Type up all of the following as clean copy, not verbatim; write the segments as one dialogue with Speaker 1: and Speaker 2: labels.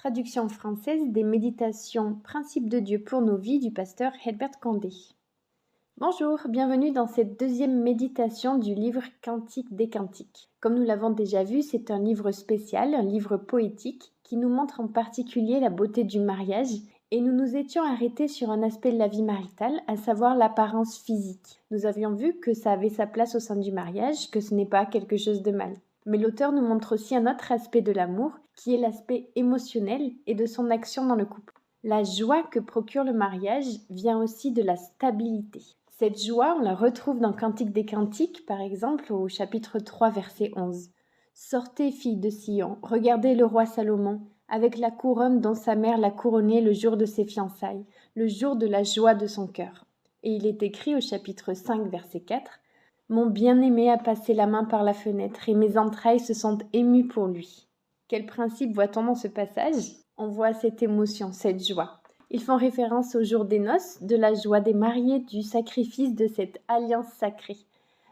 Speaker 1: Traduction française des méditations Principes de Dieu pour nos vies du pasteur Herbert Condé. Bonjour, bienvenue dans cette deuxième méditation du livre Cantique des Cantiques. Comme nous l'avons déjà vu, c'est un livre spécial, un livre poétique qui nous montre en particulier la beauté du mariage et nous nous étions arrêtés sur un aspect de la vie maritale, à savoir l'apparence physique. Nous avions vu que ça avait sa place au sein du mariage, que ce n'est pas quelque chose de mal. Mais l'auteur nous montre aussi un autre aspect de l'amour, qui est l'aspect émotionnel et de son action dans le couple. La joie que procure le mariage vient aussi de la stabilité. Cette joie, on la retrouve dans Cantique des Cantiques, par exemple, au chapitre 3, verset 11. « Sortez, filles de Sion, regardez le roi Salomon, avec la couronne dont sa mère l'a couronné le jour de ses fiançailles, le jour de la joie de son cœur. » Et il est écrit au chapitre 5, verset 4, « Mon bien-aimé a passé la main par la fenêtre et mes entrailles se sont émues pour lui. » Quel principe voit-on dans ce passage ? On voit cette émotion, cette joie. Ils font référence au jour des noces, de la joie des mariés, du sacrifice de cette alliance sacrée.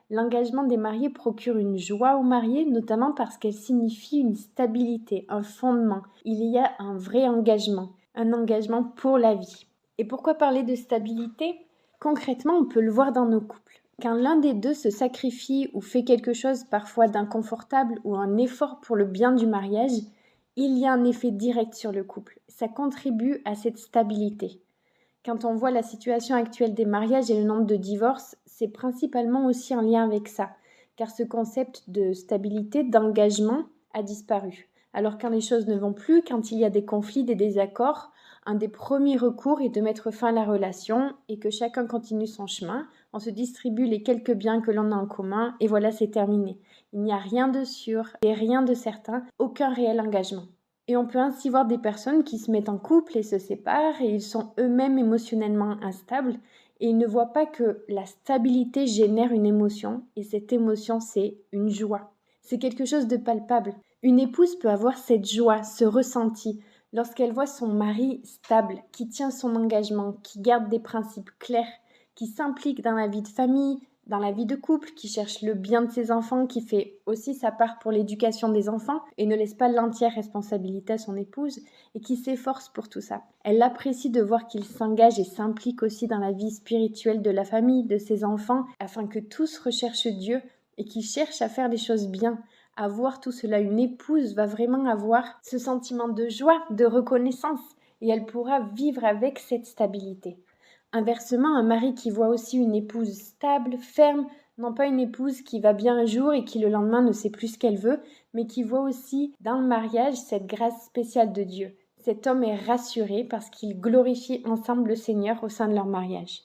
Speaker 1: L'engagement des mariés procure une joie aux mariés, notamment parce qu'elle signifie une stabilité, un fondement. Il y a un vrai engagement, un engagement pour la vie. Et pourquoi parler de stabilité ? Concrètement, on peut le voir dans nos couples. Quand l'un des deux se sacrifie ou fait quelque chose parfois d'inconfortable ou un effort pour le bien du mariage, il y a un effet direct sur le couple. Ça contribue à cette stabilité. Quand on voit la situation actuelle des mariages et le nombre de divorces, c'est principalement aussi en lien avec ça, car ce concept de stabilité, d'engagement a disparu. Alors quand les choses ne vont plus, quand il y a des conflits, des désaccords, un des premiers recours est de mettre fin à la relation et que chacun continue son chemin. On se distribue les quelques biens que l'on a en commun et voilà, c'est terminé. Il n'y a rien de sûr et rien de certain, aucun réel engagement. Et on peut ainsi voir des personnes qui se mettent en couple et se séparent et ils sont eux-mêmes émotionnellement instables et ils ne voient pas que la stabilité génère une émotion et cette émotion, c'est une joie. C'est quelque chose de palpable. Une épouse peut avoir cette joie, ce ressenti, lorsqu'elle voit son mari stable, qui tient son engagement, qui garde des principes clairs, qui s'implique dans la vie de famille, dans la vie de couple, qui cherche le bien de ses enfants, qui fait aussi sa part pour l'éducation des enfants et ne laisse pas l'entière responsabilité à son épouse et qui s'efforce pour tout ça. Elle apprécie de voir qu'il s'engage et s'implique aussi dans la vie spirituelle de la famille, de ses enfants, afin que tous recherchent Dieu et qu'ils cherchent à faire les choses bien. À voir tout cela, une épouse va vraiment avoir ce sentiment de joie, de reconnaissance et elle pourra vivre avec cette stabilité. Inversement, un mari qui voit aussi une épouse stable, ferme, non pas une épouse qui va bien un jour et qui le lendemain ne sait plus ce qu'elle veut, mais qui voit aussi dans le mariage cette grâce spéciale de Dieu. Cet homme est rassuré parce qu'ils glorifient ensemble le Seigneur au sein de leur mariage.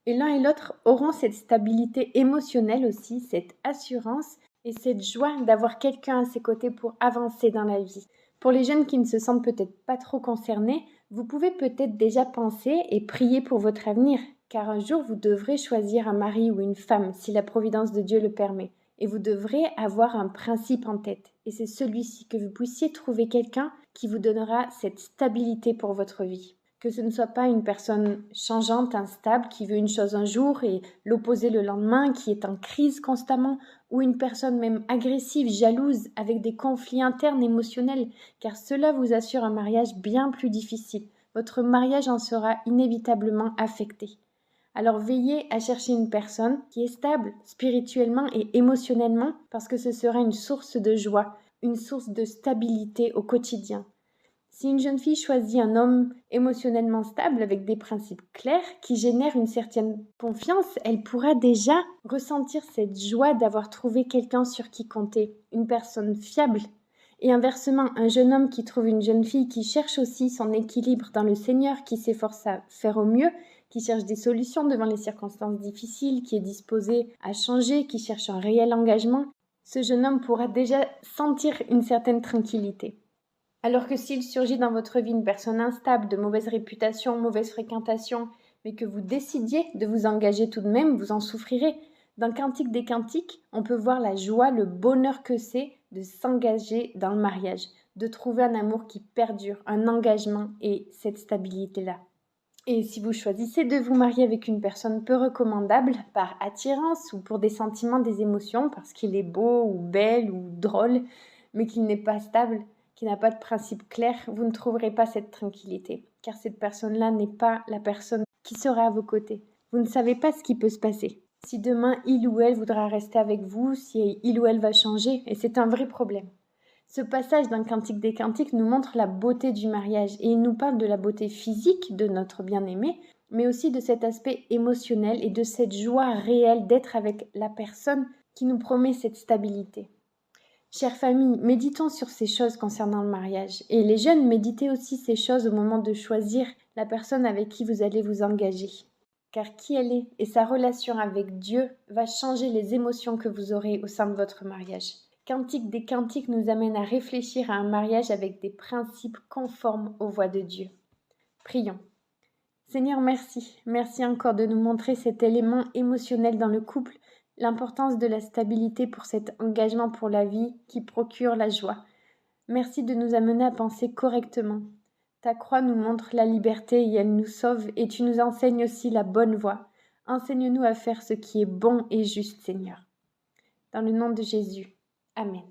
Speaker 1: Et l'un et l'autre auront cette stabilité émotionnelle aussi, cette assurance et cette joie d'avoir quelqu'un à ses côtés pour avancer dans la vie. Pour les jeunes qui ne se sentent peut-être pas trop concernés, vous pouvez peut-être déjà penser et prier pour votre avenir, car un jour vous devrez choisir un mari ou une femme si la providence de Dieu le permet. Et vous devrez avoir un principe en tête, et c'est celui-ci, que vous puissiez trouver quelqu'un qui vous donnera cette stabilité pour votre vie. Que ce ne soit pas une personne changeante, instable, qui veut une chose un jour et l'opposer le lendemain, qui est en crise constamment, ou une personne même agressive, jalouse, avec des conflits internes émotionnels, car cela vous assure un mariage bien plus difficile. Votre mariage en sera inévitablement affecté. Alors veillez à chercher une personne qui est stable spirituellement et émotionnellement, parce que ce sera une source de joie, une source de stabilité au quotidien. Si une jeune fille choisit un homme émotionnellement stable avec des principes clairs qui génèrent une certaine confiance, elle pourra déjà ressentir cette joie d'avoir trouvé quelqu'un sur qui compter, une personne fiable. Et inversement, un jeune homme qui trouve une jeune fille qui cherche aussi son équilibre dans le Seigneur, qui s'efforce à faire au mieux, qui cherche des solutions devant les circonstances difficiles, qui est disposé à changer, qui cherche un réel engagement, ce jeune homme pourra déjà sentir une certaine tranquillité. Alors que s'il surgit dans votre vie une personne instable, de mauvaise réputation, mauvaise fréquentation, mais que vous décidiez de vous engager tout de même, vous en souffrirez. Dans Cantique des Cantiques, on peut voir la joie, le bonheur que c'est de s'engager dans le mariage, de trouver un amour qui perdure, un engagement et cette stabilité-là. Et si vous choisissez de vous marier avec une personne peu recommandable, par attirance ou pour des sentiments, des émotions, parce qu'il est beau ou belle ou drôle, mais qu'il n'est pas stable, qui n'a pas de principe clair, vous ne trouverez pas cette tranquillité, car cette personne-là n'est pas la personne qui sera à vos côtés. Vous ne savez pas ce qui peut se passer. Si demain, il ou elle voudra rester avec vous, si il ou elle va changer, et c'est un vrai problème. Ce passage d'un Cantique des Cantiques nous montre la beauté du mariage, et il nous parle de la beauté physique de notre bien-aimé, mais aussi de cet aspect émotionnel et de cette joie réelle d'être avec la personne qui nous promet cette stabilité. Chère famille, méditons sur ces choses concernant le mariage. Et les jeunes, méditez aussi ces choses au moment de choisir la personne avec qui vous allez vous engager. Car qui elle est et sa relation avec Dieu va changer les émotions que vous aurez au sein de votre mariage. Cantique des Cantiques nous amène à réfléchir à un mariage avec des principes conformes aux voies de Dieu. Prions. Seigneur, merci. Merci encore de nous montrer cet élément émotionnel dans le couple, l'importance de la stabilité pour cet engagement pour la vie qui procure la joie. Merci de nous amener à penser correctement. Ta croix nous montre la liberté et elle nous sauve et tu nous enseignes aussi la bonne voie. Enseigne-nous à faire ce qui est bon et juste, Seigneur. Dans le nom de Jésus. Amen.